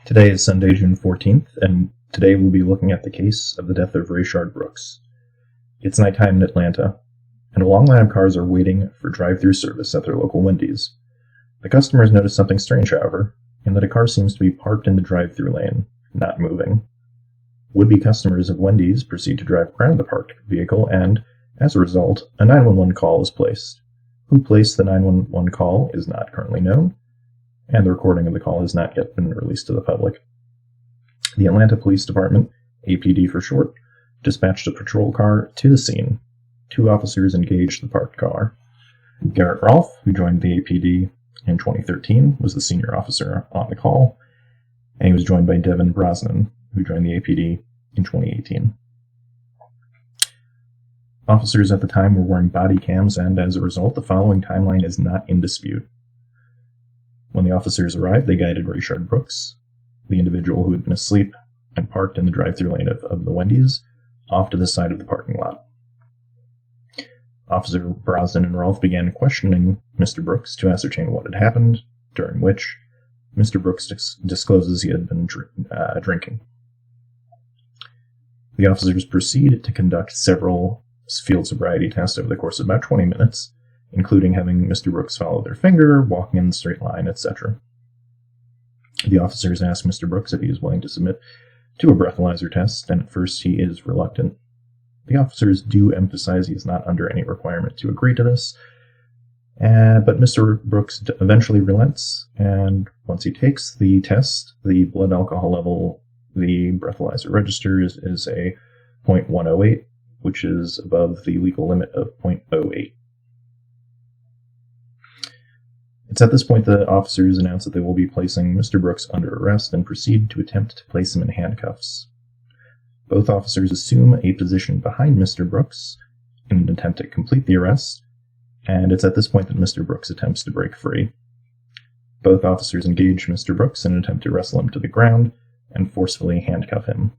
Today is Sunday, June 14th, and today we'll be looking at the case of the death of Rayshard Brooks. It's nighttime in Atlanta, and a long line of cars are waiting for drive-through service at their local Wendy's. The customers notice something strange, however, in that a car seems to be parked in the drive-through lane, not moving. Would-be customers of Wendy's proceed to drive around the parked vehicle, and, as a result, a 911 call is placed. Who placed the 911 call is not currently known, and the recording of the call has not yet been released to the public. The Atlanta Police Department, APD for short, dispatched a patrol car to the scene. 2 officers engaged the parked car. Garrett Rolfe, who joined the APD in 2013, was the senior officer on the call, and he was joined by Devin Brosnan, who joined the APD in 2018. Officers at the time were wearing body cams, and as a result, the following timeline is not in dispute. When the officers arrived, they guided Rayshard Brooks, the individual who had been asleep and parked in the drive-thru lane of the Wendy's, off to the side of the parking lot. Officer Brosnan and Rolfe began questioning Mr. Brooks to ascertain what had happened, during which Mr. Brooks discloses he had been drinking. The officers proceed to conduct several field sobriety tests over the course of about 20 minutes, including having Mr. Brooks follow their finger, walking in a straight line, etc. The officers asked Mr. Brooks if he is willing to submit to a breathalyzer test, and at first he is reluctant. The officers do emphasize he is not under any requirement to agree to this, but Mr. Brooks eventually relents, and once he takes the test, the blood alcohol level the breathalyzer registers is a 0.108, which is above the legal limit of 0.08. It's at this point that officers announce that they will be placing Mr. Brooks under arrest and proceed to attempt to place him in handcuffs. Both officers assume a position behind Mr. Brooks in an attempt to complete the arrest, and it's at this point that Mr. Brooks attempts to break free. Both officers engage Mr. Brooks in an attempt to wrestle him to the ground and forcefully handcuff him.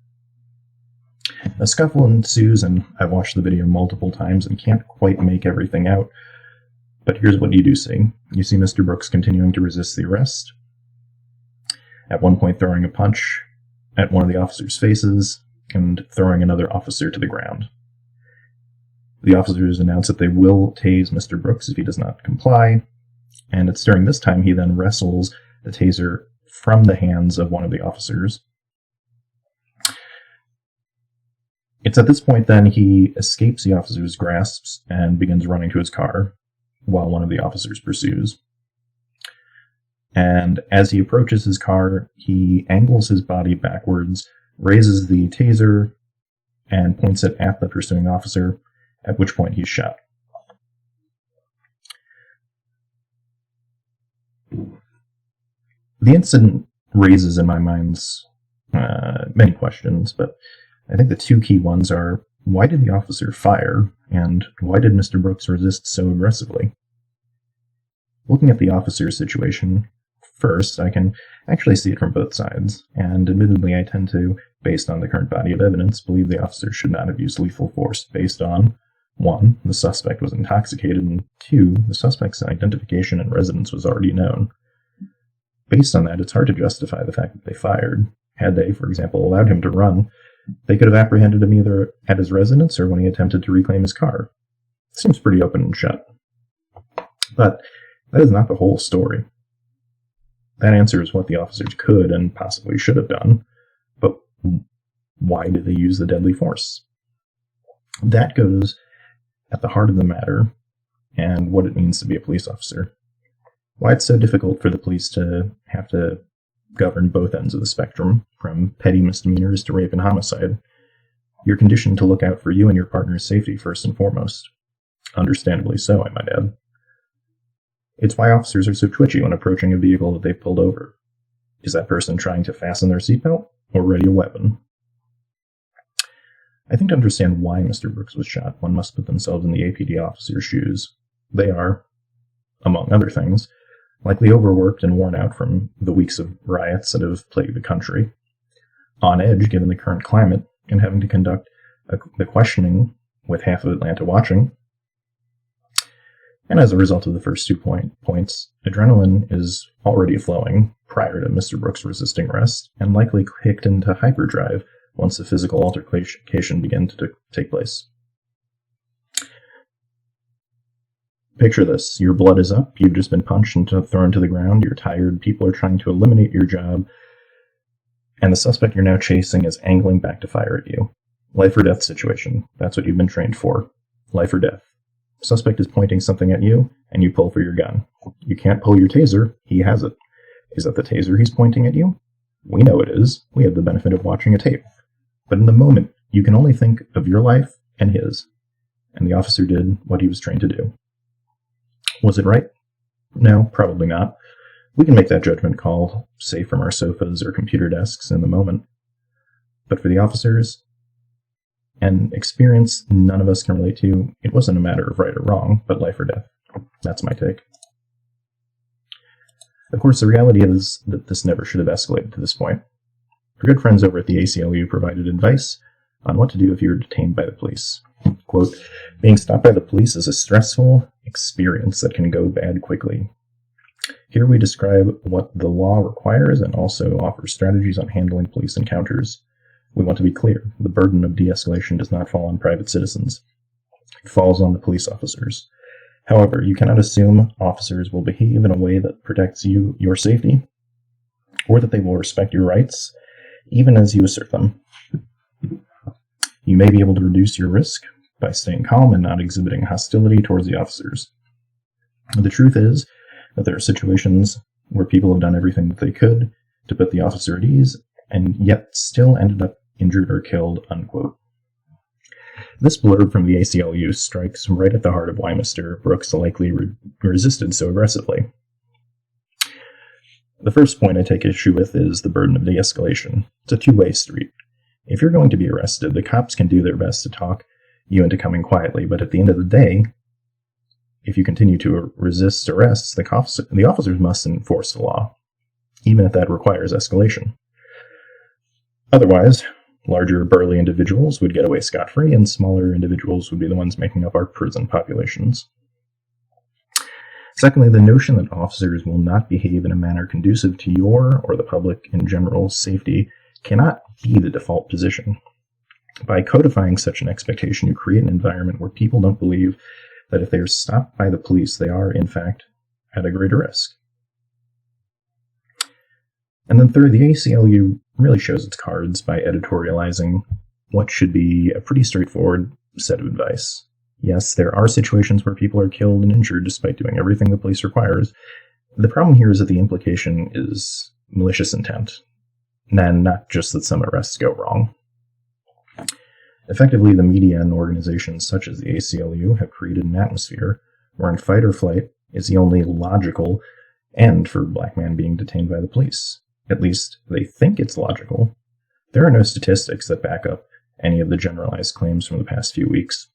A scuffle ensues, and I've watched the video multiple times and can't quite make everything out. But here's what you do see. You see Mr. Brooks continuing to resist the arrest, at one point throwing a punch at one of the officers' faces, and throwing another officer to the ground. The officers announce that they will tase Mr. Brooks if he does not comply, and it's during this time he then wrestles the taser from the hands of one of the officers. It's at this point then he escapes the officer's grasps and begins running to his car, while one of the officers pursues. And as he approaches his car, he angles his body backwards, raises the taser, and points it at the pursuing officer, at which point he's shot. The incident raises in my mind many questions, but I think the 2 key ones are, why did the officer fire, and why did Mr. Brooks resist so aggressively? Looking at the officer's situation, first, I can actually see it from both sides, and admittedly I tend to, based on the current body of evidence, believe the officer should not have used lethal force based on, 1, the suspect was intoxicated, and 2, the suspect's identification and residence was already known. Based on that, it's hard to justify the fact that they fired. Had they, for example, allowed him to run, they could have apprehended him either at his residence or when he attempted to reclaim his car. It seems pretty open and shut. But that is not the whole story. That answers what the officers could and possibly should have done, but why did they use the deadly force? That goes at the heart of the matter and what it means to be a police officer. Why it's so difficult for the police to have to govern both ends of the spectrum, from petty misdemeanors to rape and homicide. You're conditioned to look out for you and your partner's safety first and foremost. Understandably so, I might add. It's why officers are so twitchy when approaching a vehicle that they've pulled over. Is that person trying to fasten their seatbelt or ready a weapon? I think to understand why Mr. Brooks was shot, one must put themselves in the APD officer's shoes. They are, among other things, likely overworked and worn out from the weeks of riots that have plagued the country, on edge given the current climate, and having to conduct the questioning with half of Atlanta watching, And as a result of the first 2 points, adrenaline is already flowing prior to Mr. Brooks resisting arrest, and likely kicked into hyperdrive once the physical altercation began to take place. Picture this. Your blood is up, you've just been punched and thrown to the ground, you're tired, people are trying to eliminate your job, and the suspect you're now chasing is angling back to fire at you. Life or death situation. That's what you've been trained for. Life or death. Suspect is pointing something at you, and you pull for your gun. You can't pull your taser, he has it. Is that the taser he's pointing at you? We know it is. We have the benefit of watching a tape. But in the moment, you can only think of your life and his. And the officer did what he was trained to do. Was it right? No, probably not. We can make that judgment call, say from our sofas or computer desks in the moment. But for the officers, an experience none of us can relate to, it wasn't a matter of right or wrong, but life or death. That's my take. Of course, the reality is that this never should have escalated to this point. Our good friends over at the ACLU provided advice on what to do if you were detained by the police. Quote, being stopped by the police is a stressful experience that can go bad quickly. Here we describe what the law requires and also offer strategies on handling police encounters. We want to be clear, the burden of de-escalation does not fall on private citizens. It falls on the police officers. However, you cannot assume officers will behave in a way that protects your safety, or that they will respect your rights, even as you assert them. You may be able to reduce your risk by staying calm and not exhibiting hostility towards the officers. The truth is that there are situations where people have done everything that they could to put the officer at ease, and yet still ended up injured or killed, unquote. This blurb from the ACLU strikes right at the heart of why Mr. Brooks likely resisted so aggressively. The first point I take issue with is the burden of de-escalation. It's a two-way street. If you're going to be arrested, the cops can do their best to talk you into coming quietly, but at the end of the day, if you continue to resist arrests, the officers must enforce the law, even if that requires escalation. Otherwise, larger, burly individuals would get away scot-free, and smaller individuals would be the ones making up our prison populations. Secondly, the notion that officers will not behave in a manner conducive to your, or the public in general, safety cannot be the default position. By codifying such an expectation, you create an environment where people don't believe that if they are stopped by the police, they are, in fact, at a greater risk. And then third, the ACLU really shows its cards by editorializing what should be a pretty straightforward set of advice. Yes, there are situations where people are killed and injured despite doing everything the police requires. The problem here is that the implication is malicious intent, and not just that some arrests go wrong. Effectively, the media and organizations such as the ACLU have created an atmosphere wherein fight or flight is the only logical end for a black man being detained by the police. At least, they think it's logical. There are no statistics that back up any of the generalized claims from the past few weeks.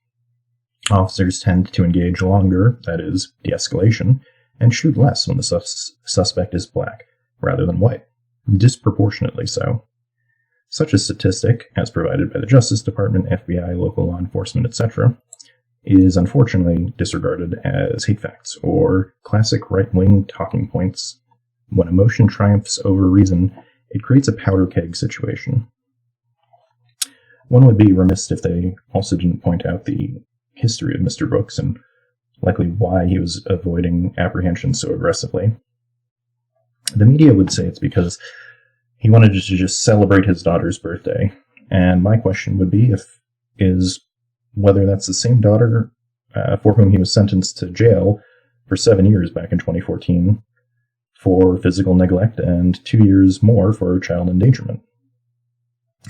Officers tend to engage longer, that is, de-escalation, and shoot less when the suspect is black, rather than white, disproportionately so. Such a statistic, as provided by the Justice Department, FBI, local law enforcement, etc., is unfortunately disregarded as hate facts, or classic right-wing talking points. When emotion triumphs over reason, it creates a powder keg situation. One would be remiss if they also didn't point out the history of Mr. Brooks and likely why he was avoiding apprehension so aggressively. The media would say it's because he wanted to just celebrate his daughter's birthday, and my question would be whether that's the same daughter for whom he was sentenced to jail for 7 years back in 2014 for physical neglect and 2 years more for child endangerment.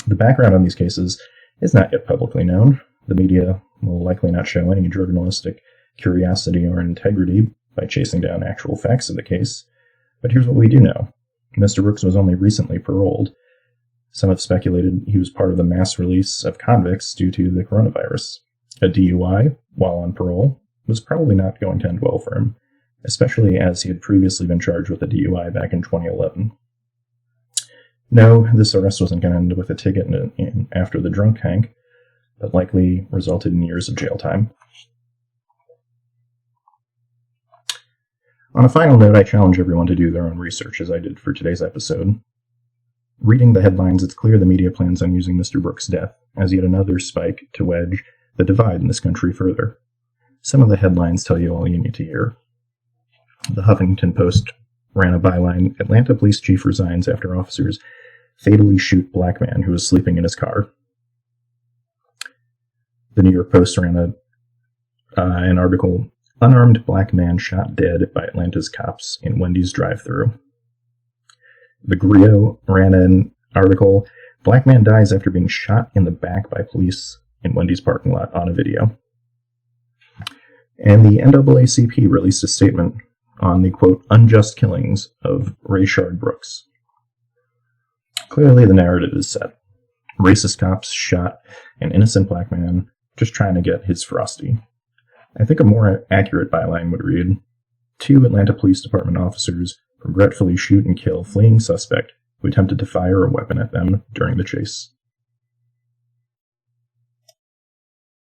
The background on these cases is not yet publicly known. The media will likely not show any journalistic curiosity or integrity by chasing down actual facts of the case. But here's what we do know. Mr. Brooks was only recently paroled. Some have speculated he was part of the mass release of convicts due to the coronavirus. A DUI, while on parole, was probably not going to end well for him, especially as he had previously been charged with a DUI back in 2011. No, this arrest wasn't going to end with a ticket after the drunk Hank, but likely resulted in years of jail time. On a final note, I challenge everyone to do their own research as I did for today's episode. Reading the headlines, it's clear the media plans on using Mr. Brooks' death as yet another spike to wedge the divide in this country further. Some of the headlines tell you all you need to hear. The Huffington Post ran a byline, "Atlanta Police Chief resigns after officers fatally shoot black man who was sleeping in his car." The New York Post ran an article, "Unarmed black man shot dead by Atlanta's cops in Wendy's drive-thru." The Grio ran an article, "Black man dies after being shot in the back by police in Wendy's parking lot on a video." And the NAACP released a statement on the, quote, "unjust killings of Rayshard Brooks." Clearly the narrative is set. Racist cops shot an innocent black man just trying to get his frosty. I think a more accurate byline would read, "Two Atlanta Police Department officers regretfully shoot and kill fleeing suspect who attempted to fire a weapon at them during the chase."